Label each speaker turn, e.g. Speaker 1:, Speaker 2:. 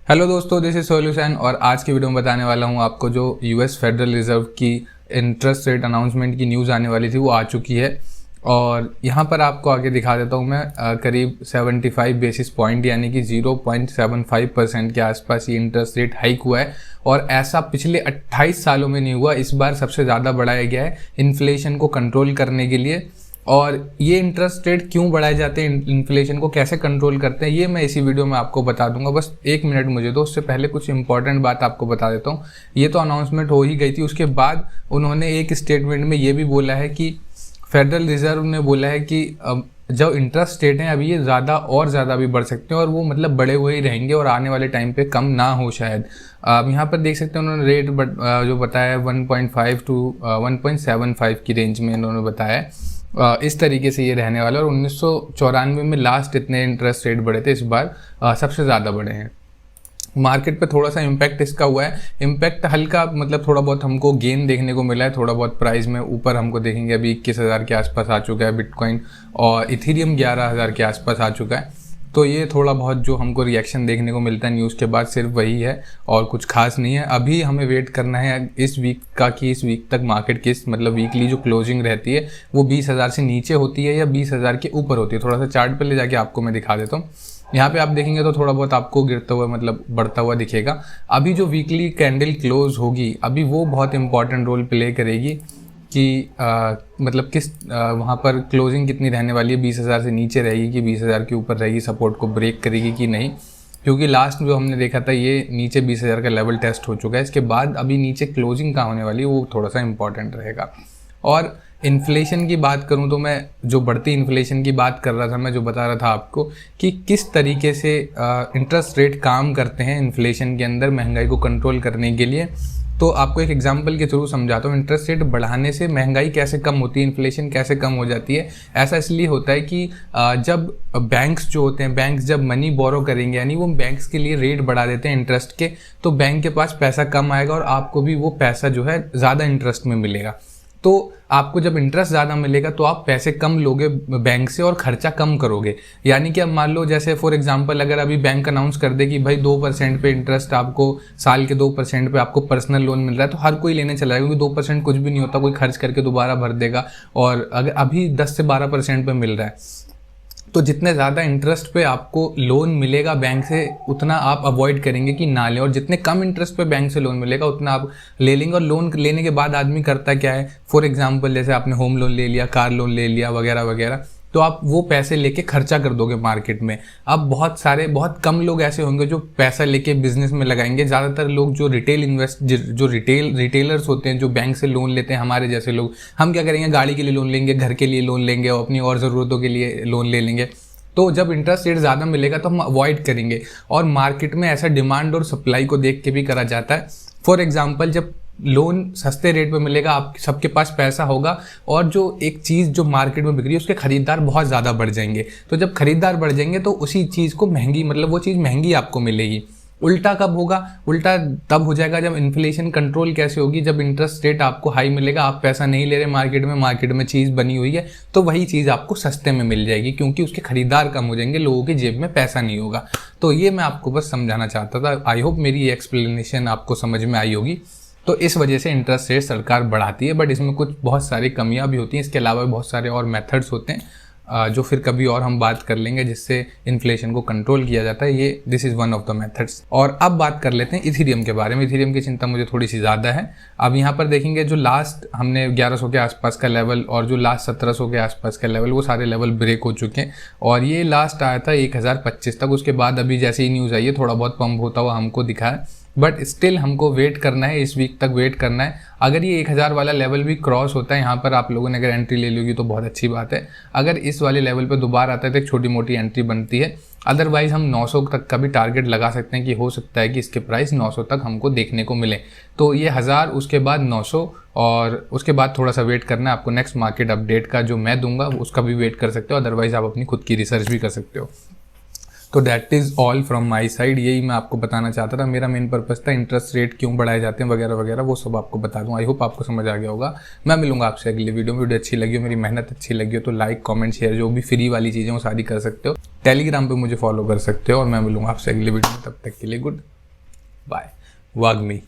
Speaker 1: Hello दोस्तों, this is solution और आज की वीडियो में बताने वाला हूं आपको जो यूएस फेडरल रिजर्व की इंटरेस्ट रेट अनाउंसमेंट की न्यूज़ आने वाली थी वो आ चुकी है। और यहां पर आपको आगे दिखा देता हूं मैं करीब 75 बेसिस पॉइंट यानी कि 0.75% के आसपास ये इंटरेस्ट रेट हाइक हुआ है। और ऐसा पिछले 28 सालों में नहीं हुआ, इस बार सबसे ज़्यादा बढ़ाया गया है इन्फ्लेशन को कंट्रोल करने के लिए। और ये इंटरेस्ट रेट क्यों बढ़ाए जाते हैं, इन्फ्लेशन को कैसे कंट्रोल करते हैं, ये मैं इसी वीडियो में आपको बता दूंगा। बस एक मिनट मुझे दो, उससे पहले कुछ इंपॉर्टेंट बात आपको बता देता हूँ। ये तो अनाउंसमेंट हो ही गई थी, उसके बाद उन्होंने एक स्टेटमेंट में ये भी बोला है कि फेडरल रिजर्व ने बोला है कि जो इंटरेस्ट रेट हैं अभी ये ज़्यादा और ज़्यादा भी बढ़ सकते हैं और वो मतलब बढ़े हुए ही रहेंगे और आने वाले टाइम पे कम ना हो शायद। यहाँ पर देख सकते हैं उन्होंने रेट जो बताया है 1.5 to 1.75 की रेंज में इन्होंने बताया है। इस तरीके से ये रहने वाला है। और 1994 में लास्ट इतने इंटरेस्ट रेट बढ़े थे, इस बार सबसे ज़्यादा बढ़े हैं। मार्केट पे थोड़ा सा इम्पैक्ट इसका हुआ है, इम्पैक्ट हल्का मतलब थोड़ा बहुत हमको गेन देखने को मिला है, थोड़ा बहुत प्राइस में ऊपर हमको देखेंगे अभी 21,000 के आसपास आ चुका है बिटकॉइन और इथेरियम 11,000 के आसपास आ चुका है। तो ये थोड़ा बहुत जो हमको रिएक्शन देखने को मिलता है न्यूज़ के बाद सिर्फ वही है और कुछ खास नहीं है। अभी हमें वेट करना है इस वीक का कि इस वीक तक मार्केट किस मतलब वीकली जो क्लोजिंग रहती है वो 20,000 से नीचे होती है या 20,000 के ऊपर होती है। थोड़ा सा चार्ट पे ले जाके आपको मैं दिखा देता हूँ। यहाँ पे आप देखेंगे तो थोड़ा बहुत आपको गिरता हुआ मतलब बढ़ता हुआ दिखेगा। अभी जो वीकली कैंडल क्लोज होगी अभी वो बहुत इंपॉर्टेंट रोल प्ले करेगी कि मतलब किस वहाँ पर क्लोजिंग कितनी रहने वाली है, 20,000 से नीचे रहेगी कि 20,000 के ऊपर रहेगी, सपोर्ट को ब्रेक करेगी कि नहीं। क्योंकि लास्ट जो हमने देखा था ये नीचे 20,000 का लेवल टेस्ट हो चुका है, इसके बाद अभी नीचे क्लोजिंग कहाँ होने वाली है वो थोड़ा सा इंपॉर्टेंट रहेगा। और इन्फ्लेशन की बात करूं तो मैं जो बढ़ती इन्फ्लेशन की बात कर रहा था, मैं जो बता रहा था आपको कि किस तरीके से इंटरेस्ट रेट काम करते हैं इन्फ्लेशन के अंदर महंगाई को कंट्रोल करने के लिए। तो आपको एक एग्जांपल के थ्रू समझाता हूँ। इंटरेस्ट रेट बढ़ाने से महंगाई कैसे कम होती है, इन्फ्लेशन कैसे कम हो जाती है। ऐसा इसलिए होता है कि जब बैंक्स जो होते हैं, बैंक्स जब मनी बोरो करेंगे यानी वो बैंक्स के लिए रेट बढ़ा देते हैं इंटरेस्ट के, तो बैंक के पास पैसा कम आएगा और आपको भी वो पैसा जो है ज़्यादा इंटरेस्ट में मिलेगा। तो आपको जब इंटरेस्ट ज़्यादा मिलेगा तो आप पैसे कम लोगे बैंक से और खर्चा कम करोगे। यानी कि अब मान लो जैसे फॉर एग्जांपल अगर अभी बैंक अनाउंस कर दे कि भाई 2% पे इंटरेस्ट आपको साल के 2% पे आपको पर्सनल लोन मिल रहा है, तो हर कोई लेने चला जाएगा क्योंकि 2% कुछ भी नहीं होता, कोई खर्च करके दोबारा भर देगा। और अगर अभी 10 से 12% पे मिल रहा है तो जितने ज़्यादा इंटरेस्ट पे आपको लोन मिलेगा बैंक से उतना आप अवॉइड करेंगे कि ना लें, और जितने कम इंटरेस्ट पे बैंक से लोन मिलेगा उतना आप ले लेंगे। और लोन लेने के बाद आदमी करता क्या है, फॉर एग्जांपल जैसे आपने होम लोन ले लिया, कार लोन ले लिया वगैरह वगैरह, तो आप वो पैसे लेके खर्चा कर दोगे मार्केट में। अब बहुत कम लोग ऐसे होंगे जो पैसा लेके बिजनेस में लगाएंगे। ज़्यादातर लोग जो रिटेलर्स होते हैं जो बैंक से लोन लेते हैं, हमारे जैसे लोग, हम क्या करेंगे, गाड़ी के लिए लोन लेंगे, घर के लिए लोन लेंगे और अपनी और ज़रूरतों के लिए लोन ले लेंगे। तो जब इंटरेस्ट रेट ज़्यादा मिलेगा तो हम अवॉइड करेंगे। और मार्केट में ऐसा डिमांड और सप्लाई को देख के भी करा जाता है। फॉर एग्जांपल जब लोन सस्ते रेट पे मिलेगा, आप सबके पास पैसा होगा और जो एक चीज़ जो मार्केट में बिक रही है उसके खरीदार बहुत ज़्यादा बढ़ जाएंगे। तो जब खरीदार बढ़ जाएंगे तो उसी चीज़ को महंगी मतलब वो चीज़ महंगी आपको मिलेगी। उल्टा कब होगा, उल्टा तब हो जाएगा जब इन्फ्लेशन कंट्रोल कैसे होगी, जब इंटरेस्ट रेट आपको हाई मिलेगा, आप पैसा नहीं ले रहे मार्केट में चीज़ बनी हुई है तो वही चीज़ आपको सस्ते में मिल जाएगी क्योंकि उसके खरीदार कम हो जाएंगे, लोगों की जेब में पैसा नहीं होगा। तो ये मैं आपको बस समझाना चाहता था। आई होप मेरी ये एक्सप्लेनेशन आपको समझ में आई होगी। तो इस वजह से इंटरेस्ट रेट सरकार बढ़ाती है, बट इसमें कुछ बहुत सारी कमियां भी होती हैं। इसके अलावा बहुत सारे और मेथड्स होते हैं जो फिर कभी और हम बात कर लेंगे जिससे इन्फ्लेशन को कंट्रोल किया जाता है। ये this is one of the methods. और अब बात कर लेते हैं इथेरियम के बारे में। इथेरियम की चिंता मुझे थोड़ी सी ज़्यादा है। अब यहाँ पर देखेंगे जो लास्ट हमने 1100 के आसपास का लेवल और जो लास्ट 1700 के आसपास का लेवल, वो सारे लेवल ब्रेक हो चुके हैं और ये लास्ट आया था 1025 तक। उसके बाद अभी जैसे ही न्यूज़ आई है थोड़ा बहुत पंप होता हुआ हमको दिखा है, बट स्टिल हमको वेट करना है, इस वीक तक वेट करना है। अगर ये 1000 वाला लेवल भी क्रॉस होता है, यहाँ पर आप लोगों ने अगर एंट्री ले लोगी तो बहुत अच्छी बात है। अगर इस वाले लेवल पे दोबारा आता है तो एक छोटी मोटी एंट्री बनती है। अदरवाइज हम 900 तक का भी टारगेट लगा सकते हैं कि हो सकता है कि इसके प्राइस 900 तक हमको देखने को मिले। तो ये 1000, उसके बाद 900 और उसके बाद थोड़ा सा वेट करना है आपको। नेक्स्ट मार्केट अपडेट का जो मैं दूंगा उसका भी वेट कर सकते हो, अदरवाइज आप अपनी खुद की रिसर्च भी कर सकते हो। तो that is all from my side. यही मैं आपको बताना चाहता था। मेरा मेन पर्पस था इंटरेस्ट रेट क्यों बढ़ाए जाते हैं वगैरह वगैरह, वो सब आपको बता दूं। आई होप आपको समझ आ गया होगा। मैं मिलूंगा आपसे अगली वीडियो में। वीडियो अच्छी लगी हो, मेरी मेहनत अच्छी लगी हो तो लाइक कमेंट शेयर जो भी फ्री वाली चीज़ें वो सारी कर सकते हो। टेलीग्राम पे मुझे फॉलो कर सकते हो और मैं मिलूंगा आपसे अगली वीडियो में। तब तक के लिए गुड। बाय। वाग्मी।